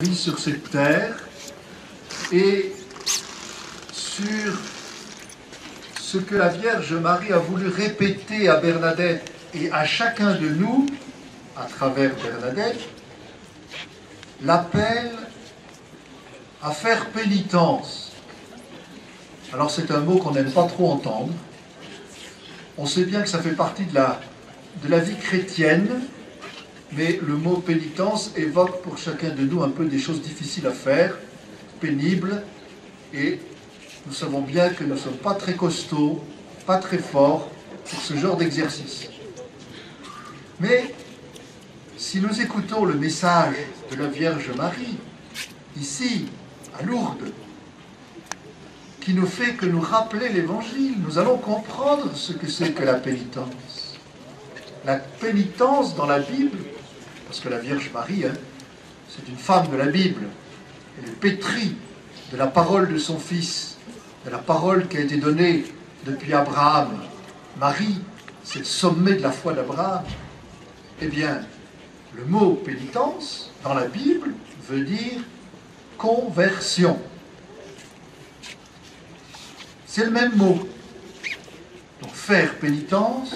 vie sur cette terre et sur ce que la Vierge Marie a voulu répéter à Bernadette et à chacun de nous, à travers Bernadette, l'appel à faire pénitence. Alors c'est un mot qu'on n'aime pas trop entendre. On sait bien que ça fait partie de la vie chrétienne, mais le mot pénitence évoque pour chacun de nous un peu des choses difficiles à faire, pénibles, et nous savons bien que nous ne sommes pas très costauds, pas très forts pour ce genre d'exercice. Mais si nous écoutons le message de la Vierge Marie, ici, à Lourdes, qui nous fait que nous rappeler l'Évangile, nous allons comprendre ce que c'est que la pénitence. La pénitence dans la Bible, parce que la Vierge Marie, c'est une femme de la Bible, elle est pétrie de la parole de son Fils, de la parole qui a été donnée depuis Abraham. Marie, c'est le sommet de la foi d'Abraham. Eh bien, le mot pénitence, dans la Bible, veut dire conversion. C'est le même mot. Donc faire pénitence,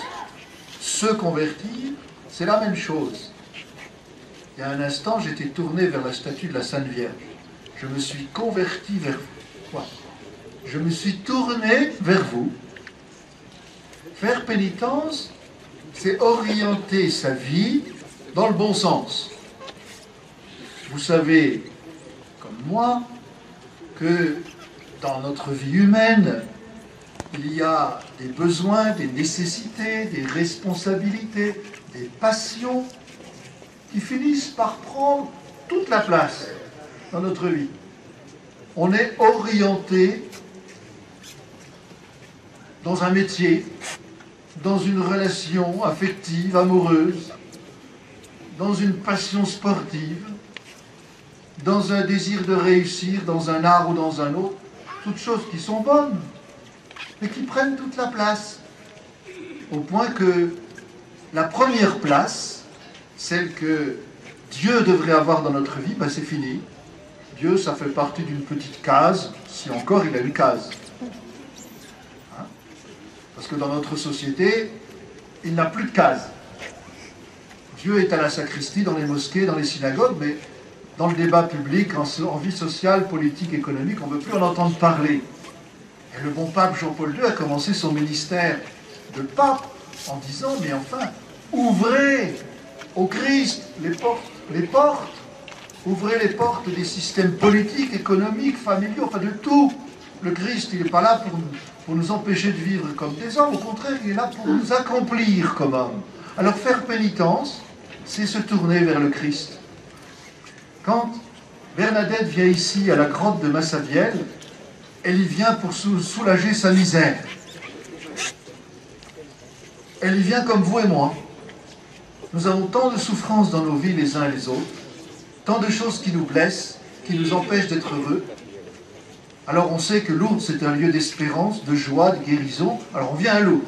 se convertir, c'est la même chose. Il y a un instant, j'étais tourné vers la statue de la Sainte Vierge. Je me suis converti vers vous. Quoi ? Je me suis tourné vers vous. Faire pénitence, c'est orienter sa vie dans le bon sens. Vous savez, comme moi, que dans notre vie humaine, il y a des besoins, des nécessités, des responsabilités, des passions qui finissent par prendre toute la place dans notre vie. On est orienté dans un métier, dans une relation affective, amoureuse, dans une passion sportive, dans un désir de réussir, dans un art ou dans un autre, toutes choses qui sont bonnes, mais qui prennent toute la place. Au point que la première place, celle que Dieu devrait avoir dans notre vie, ben c'est fini. Dieu, ça fait partie d'une petite case, si encore il a une case. Hein? Parce que dans notre société, il n'a plus de case. Dieu est à la sacristie, dans les mosquées, dans les synagogues, mais dans le débat public, en vie sociale, politique, économique, on ne veut plus en entendre parler. Et le bon pape Jean-Paul II a commencé son ministère de pape en disant, mais enfin, ouvrez au Christ les portes, ouvrez les portes des systèmes politiques, économiques, familiaux, enfin de tout. Le Christ, il n'est pas là pour nous empêcher de vivre comme des hommes, au contraire, il est là pour nous accomplir comme hommes. Alors faire pénitence, c'est se tourner vers le Christ. Quand Bernadette vient ici à la grotte de Massabielle, elle y vient pour soulager sa misère. Elle y vient comme vous et moi. Nous avons tant de souffrances dans nos vies les uns et les autres, tant de choses qui nous blessent, qui nous empêchent d'être heureux. Alors on sait que Lourdes, c'est un lieu d'espérance, de joie, de guérison. Alors on vient à Lourdes.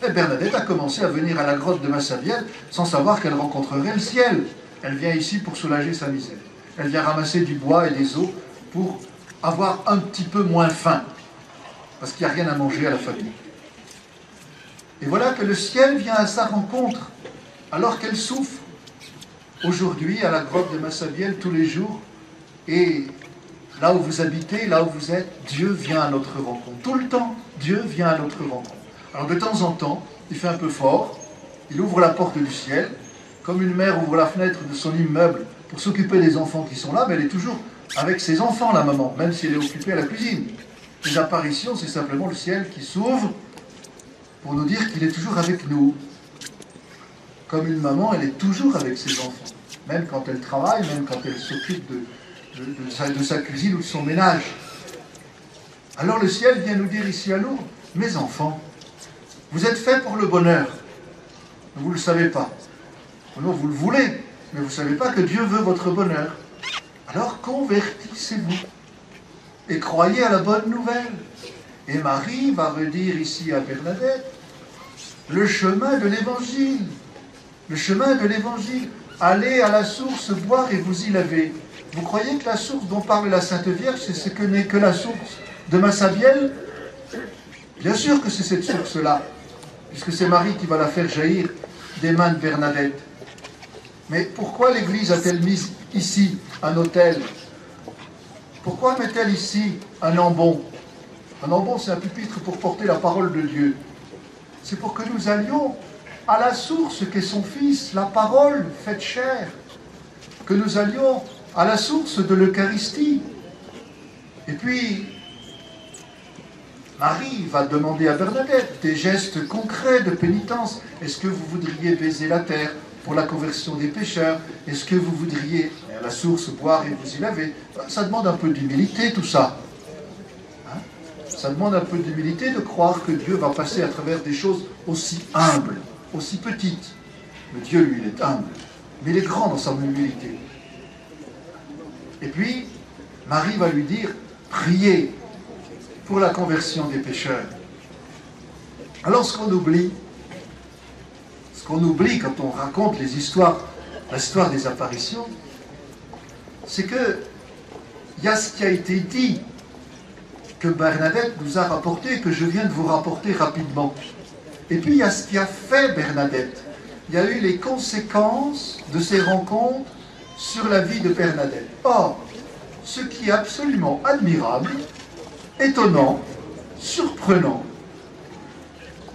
Et Bernadette a commencé à venir à la grotte de Massabielle sans savoir qu'elle rencontrerait le ciel. Elle vient ici pour soulager sa misère. Elle vient ramasser du bois et des os pour avoir un petit peu moins faim, parce qu'il n'y a rien à manger à la famille. Et voilà que le ciel vient à sa rencontre, alors qu'elle souffre. Aujourd'hui, à la grotte de Massabielle, tous les jours, et là où vous habitez, là où vous êtes, Dieu vient à notre rencontre. Tout le temps, Dieu vient à notre rencontre. Alors de temps en temps, il fait un peu fort, il ouvre la porte du ciel, comme une mère ouvre la fenêtre de son immeuble pour s'occuper des enfants qui sont là, mais elle est toujours avec ses enfants, la maman, même si elle est occupée à la cuisine. Les apparitions, c'est simplement le ciel qui s'ouvre pour nous dire qu'il est toujours avec nous. Comme une maman, elle est toujours avec ses enfants, même quand elle travaille, même quand elle s'occupe de sa cuisine ou de son ménage. Alors le ciel vient nous dire ici à Lourdes, mes enfants, vous êtes faits pour le bonheur, vous ne le savez pas. Non, vous le voulez, mais vous ne savez pas que Dieu veut votre bonheur. Alors convertissez-vous et croyez à la bonne nouvelle. Et Marie va redire ici à Bernadette le chemin de l'Évangile. Le chemin de l'Évangile. Allez à la source boire et vous y lavez. Vous croyez que la source dont parle la Sainte Vierge, c'est ce que n'est que la source de Massabielle? Bien sûr que c'est cette source-là, puisque c'est Marie qui va la faire jaillir des mains de Bernadette. Mais pourquoi l'Église a-t-elle mis ici un autel? Pourquoi met-elle ici un ambon? Un ambon, c'est un pupitre pour porter la parole de Dieu. C'est pour que nous allions à la source qu'est son Fils, la parole faite chair. Que nous allions à la source de l'Eucharistie. Et puis, Marie va demander à Bernadette des gestes concrets de pénitence. Est-ce que vous voudriez baiser la terre pour la conversion des pécheurs? Est-ce que vous voudriez à la source boire et vous y laver? Ça demande un peu d'humilité tout ça. Hein? Ça demande un peu d'humilité de croire que Dieu va passer à travers des choses aussi humbles, aussi petites. Mais Dieu, lui, il est humble. Mais il est grand dans sa humilité. Et puis, Marie va lui dire, priez pour la conversion des pécheurs. Alors ce qu'on oublie quand on raconte l'histoire des apparitions, c'est que il y a ce qui a été dit, que Bernadette nous a rapporté, que je viens de vous rapporter rapidement. Et puis il y a ce qui a fait Bernadette. Il y a eu les conséquences de ces rencontres sur la vie de Bernadette. Or, ce qui est absolument admirable, étonnant, surprenant,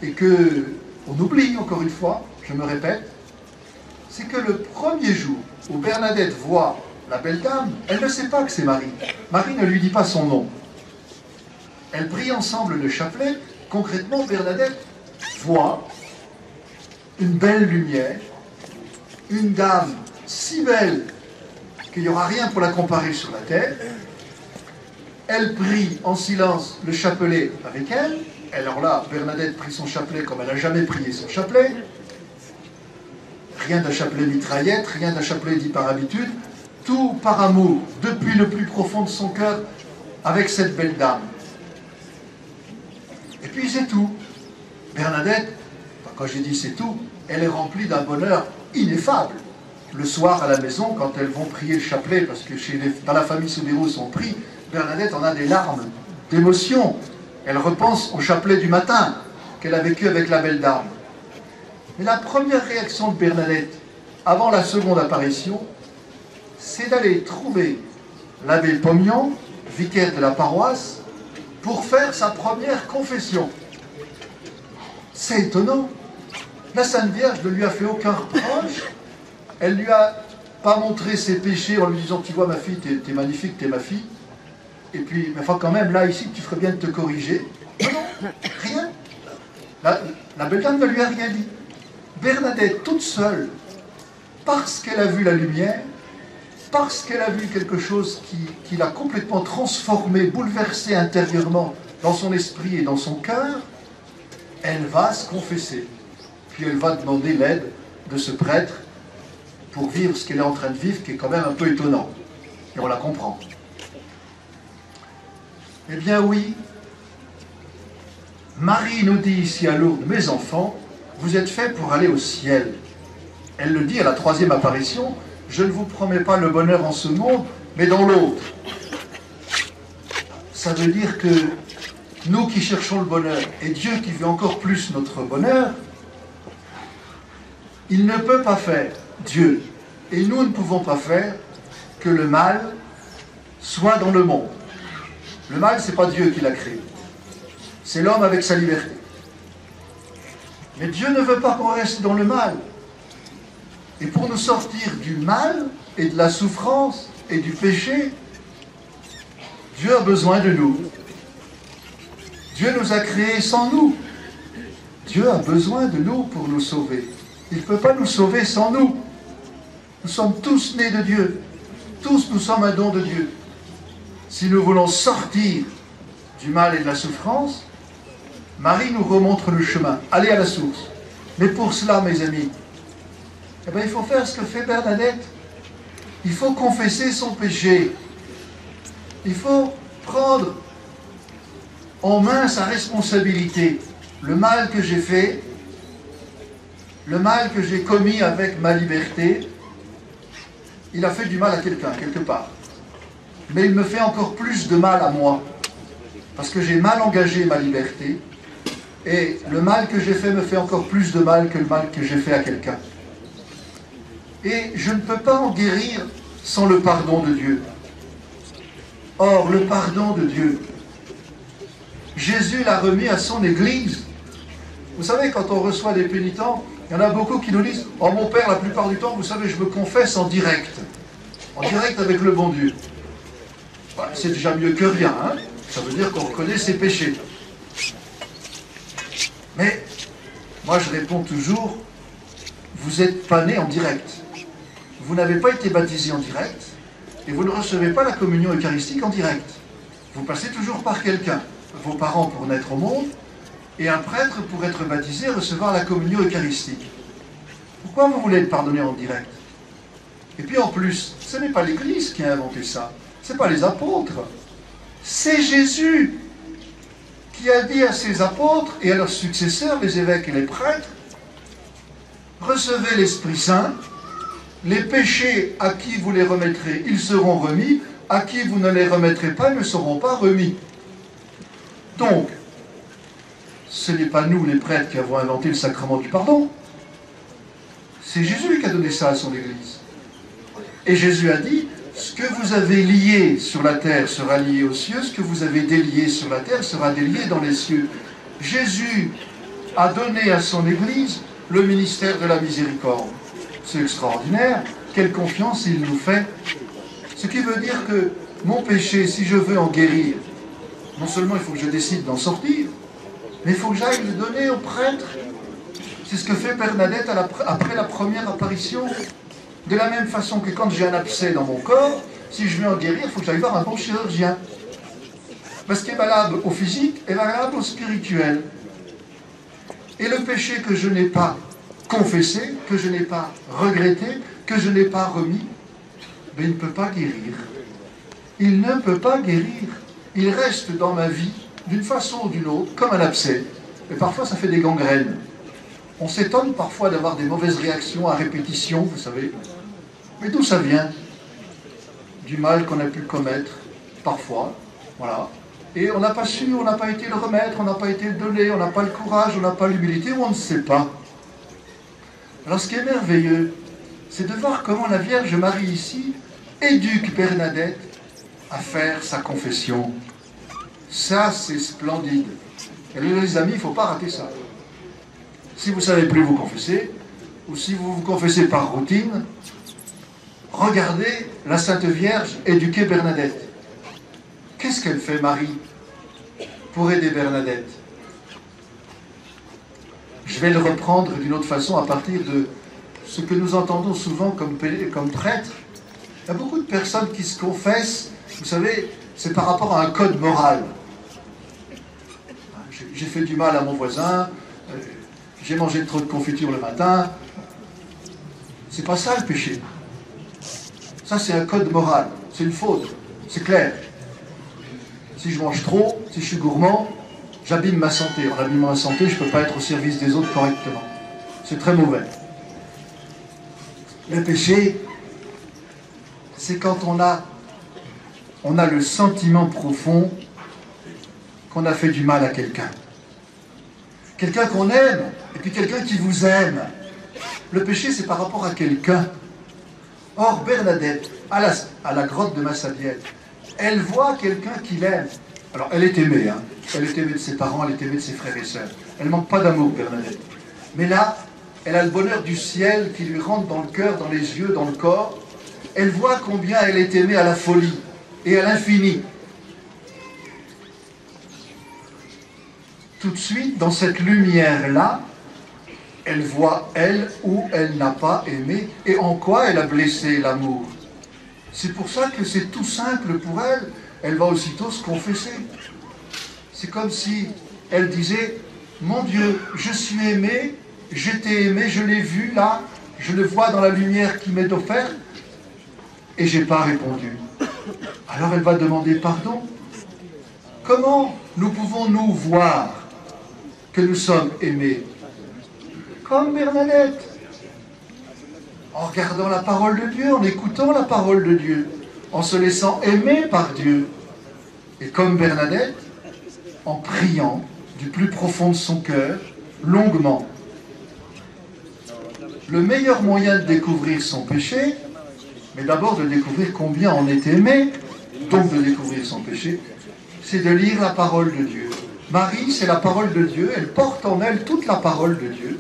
et que on oublie encore une fois, je me répète, c'est que le premier jour où Bernadette voit la belle dame, elle ne sait pas que c'est Marie. Marie ne lui dit pas son nom. Elles prient ensemble le chapelet. Concrètement, Bernadette voit une belle lumière, une dame si belle qu'il n'y aura rien pour la comparer sur la terre. Elle prie en silence le chapelet avec elle. Alors là, Bernadette prie son chapelet comme elle n'a jamais prié son chapelet. Rien d'un chapelet mitraillette, rien d'un chapelet dit par habitude. Tout par amour, depuis le plus profond de son cœur, avec cette belle dame. Et puis c'est tout. Bernadette, quand j'ai dit c'est tout, elle est remplie d'un bonheur ineffable. Le soir à la maison, quand elles vont prier le chapelet, parce que dans la famille Soubirous on prie, Bernadette en a des larmes d'émotion. Elle repense au chapelet du matin qu'elle a vécu avec la belle dame. Mais la première réaction de Bernadette, avant la seconde apparition, c'est d'aller trouver l'abbé Pommian, vicaire de la paroisse, pour faire sa première confession. C'est étonnant. La Sainte Vierge ne lui a fait aucun reproche. Elle ne lui a pas montré ses péchés en lui disant, tu vois ma fille, t'es magnifique, t'es ma fille. Et puis, mais enfin quand même, là, ici, tu ferais bien de te corriger. Non, non, rien. La belle dame ne lui a rien dit. Bernadette, toute seule, parce qu'elle a vu la lumière, parce qu'elle a vu quelque chose qui l'a complètement transformée, bouleversée intérieurement dans son esprit et dans son cœur, elle va se confesser. Puis elle va demander l'aide de ce prêtre pour vivre ce qu'elle est en train de vivre, qui est quand même un peu étonnant. Et on la comprend. Eh bien oui, Marie nous dit ici à Lourdes, mes enfants, vous êtes faits pour aller au ciel. Elle le dit à la troisième apparition, je ne vous promets pas le bonheur en ce monde, mais dans l'autre. Ça veut dire que nous qui cherchons le bonheur, et Dieu qui veut encore plus notre bonheur, il ne peut pas faire, Dieu, et nous ne pouvons pas faire que le mal soit dans le monde. Le mal, ce n'est pas Dieu qui l'a créé. C'est l'homme avec sa liberté. Mais Dieu ne veut pas qu'on reste dans le mal. Et pour nous sortir du mal et de la souffrance et du péché, Dieu a besoin de nous. Dieu nous a créés sans nous. Dieu a besoin de nous pour nous sauver. Il ne peut pas nous sauver sans nous. Nous sommes tous nés de Dieu. Tous nous sommes un don de Dieu. Si nous voulons sortir du mal et de la souffrance, Marie nous remontre le chemin. Allez à la source. Mais pour cela, mes amis, eh bien, il faut faire ce que fait Bernadette. Il faut confesser son péché. Il faut prendre en main sa responsabilité. Le mal que j'ai fait, le mal que j'ai commis avec ma liberté, il a fait du mal à quelqu'un, quelque part. mais il me fait encore plus de mal à moi, parce que j'ai mal engagé ma liberté, et le mal que j'ai fait me fait encore plus de mal que le mal que j'ai fait à quelqu'un. Et je ne peux pas en guérir sans le pardon de Dieu. Or, le pardon de Dieu, Jésus l'a remis à son Église. Vous savez, quand on reçoit des pénitents, il y en a beaucoup qui nous disent « Oh, mon Père, la plupart du temps, vous savez, je me confesse en direct avec le bon Dieu. » C'est déjà mieux que rien, hein? Ça veut dire qu'on reconnaît ses péchés. Mais, moi je réponds toujours, vous n'êtes pas né en direct. Vous n'avez pas été baptisé en direct, et vous ne recevez pas la communion eucharistique en direct. Vous passez toujours par quelqu'un, vos parents pour naître au monde, et un prêtre pour être baptisé et recevoir la communion eucharistique. Pourquoi vous voulez être pardonné en direct? Et puis en plus, ce n'est pas l'Église qui a inventé ça, ce n'est pas les apôtres, c'est Jésus qui a dit à ses apôtres et à leurs successeurs, les évêques et les prêtres, recevez l'Esprit Saint, les péchés à qui vous les remettrez, ils seront remis, à qui vous ne les remettrez pas, ils ne seront pas remis. Donc, ce n'est pas nous, les prêtres, qui avons inventé le sacrement du pardon. C'est Jésus qui a donné ça à son Église. Et Jésus a dit, ce que vous avez lié sur la terre sera lié aux cieux, ce que vous avez délié sur la terre sera délié dans les cieux. Jésus a donné à son Église le ministère de la miséricorde. C'est extraordinaire, quelle confiance il nous fait. Ce qui veut dire que mon péché, si je veux en guérir, non seulement il faut que je décide d'en sortir, mais il faut que j'aille le donner au prêtre. C'est ce que fait Bernadette après la première apparition. De la même façon que quand j'ai un abcès dans mon corps, si je veux en guérir, il faut que j'aille voir un bon chirurgien. Parce qu'il est valable au physique est valable au spirituel. Et le péché que je n'ai pas confessé, que je n'ai pas regretté, que je n'ai pas remis, ben il ne peut pas guérir. Il ne peut pas guérir. Il reste dans ma vie, d'une façon ou d'une autre, comme un abcès. Et parfois, ça fait des gangrènes. On s'étonne parfois d'avoir des mauvaises réactions à répétition, vous savez. Mais d'où ça vient? Du mal qu'on a pu commettre, parfois, voilà. Et on n'a pas su, on n'a pas été le remettre, on n'a pas été le donner, on n'a pas le courage, on n'a pas l'humilité, ou on ne sait pas. Alors ce qui est merveilleux, c'est de voir comment la Vierge Marie ici éduque Bernadette à faire sa confession. Ça, c'est splendide. Et les amis, il ne faut pas rater ça. Si vous ne savez plus vous confesser, ou si vous vous confessez par routine, regardez la Sainte Vierge éduquer Bernadette. Qu'est-ce qu'elle fait, Marie, pour aider Bernadette? Je vais le reprendre d'une autre façon à partir de ce que nous entendons souvent comme prêtre. Il y a beaucoup de personnes qui se confessent, vous savez, c'est par rapport à un code moral. J'ai fait du mal à mon voisin, j'ai mangé trop de confiture le matin. C'est pas ça le péché. Ça, c'est un code moral. C'est une faute. C'est clair. Si je mange trop, si je suis gourmand, j'abîme ma santé. En abîmant ma santé, je ne peux pas être au service des autres correctement. C'est très mauvais. Le péché, c'est quand on a le sentiment profond qu'on a fait du mal à quelqu'un. Quelqu'un qu'on aime, et puis quelqu'un qui vous aime. Le péché, c'est par rapport à quelqu'un. Or, Bernadette, à la grotte de Massabielle, elle voit quelqu'un qui l'aime. Alors, elle est aimée, hein. Elle est aimée de ses parents, elle est aimée de ses frères et sœurs. Elle ne manque pas d'amour, Bernadette. Mais là, elle a le bonheur du ciel qui lui rentre dans le cœur, dans les yeux, dans le corps. Elle voit combien elle est aimée à la folie et à l'infini. Tout de suite, dans cette lumière-là, elle voit, elle, où elle n'a pas aimé et en quoi elle a blessé l'amour. C'est pour ça que c'est tout simple pour elle. Elle va aussitôt se confesser. C'est comme si elle disait, mon Dieu, je suis aimé, je t'ai aimé, je l'ai vu là, je le vois dans la lumière qui m'est offerte, et je n'ai pas répondu. Alors elle va demander pardon. Comment nous pouvons-nous voir que nous sommes aimés? Comme Bernadette, en regardant la parole de Dieu, en écoutant la parole de Dieu. en se laissant aimer par Dieu, et comme Bernadette, en priant du plus profond de son cœur, longuement. Le meilleur moyen de découvrir son péché, mais d'abord de découvrir combien on est aimé, donc de découvrir son péché, c'est de lire la parole de Dieu. Marie, c'est la parole de Dieu, elle porte en elle toute la parole de Dieu.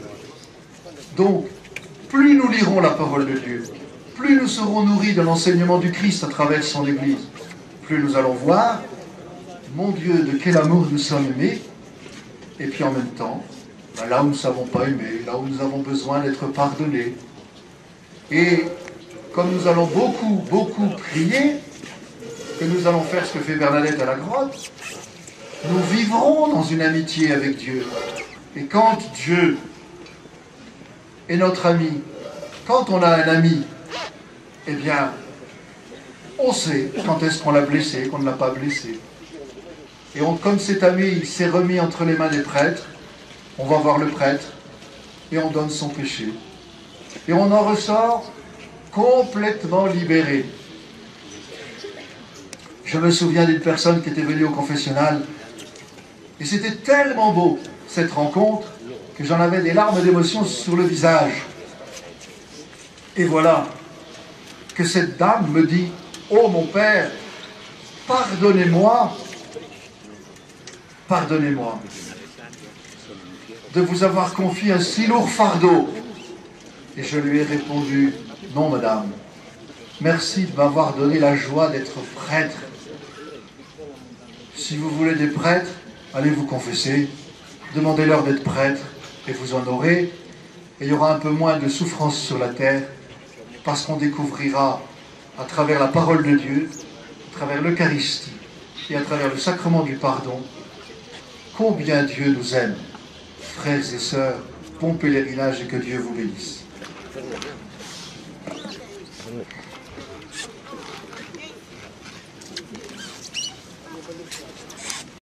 Donc, plus nous lirons la parole de Dieu, plus nous serons nourris de l'enseignement du Christ à travers son Église, plus nous allons voir, mon Dieu, de quel amour nous sommes aimés, et puis en même temps, là où nous ne savons pas aimer, là où nous avons besoin d'être pardonnés. Et comme nous allons beaucoup prier, que nous allons faire ce que fait Bernadette à la grotte, nous vivrons dans une amitié avec Dieu. Et quand Dieu est notre ami, quand on a un ami, eh bien, on sait quand est-ce qu'on l'a blessé, qu'on ne l'a pas blessé. Et comme cet ami il s'est remis entre les mains des prêtres, on va voir le prêtre et on donne son péché. Et on en ressort complètement libéré. Je me souviens d'une personne qui était venue au confessionnal et c'était tellement beau cette rencontre que j'en avais des larmes d'émotion sur le visage. Et voilà que cette dame me dit « Oh mon père, pardonnez-moi de vous avoir confié un si lourd fardeau. » Et je lui ai répondu « Non madame, merci de m'avoir donné la joie d'être prêtre. Si vous voulez des prêtres, allez vous confesser, demandez-leur d'être prêtres et vous en aurez. Et il y aura un peu moins de souffrance sur la terre parce qu'on découvrira à travers la parole de Dieu, à travers l'Eucharistie et à travers le sacrement du pardon, combien Dieu nous aime. Frères et sœurs, bon pèlerinage et que Dieu vous bénisse.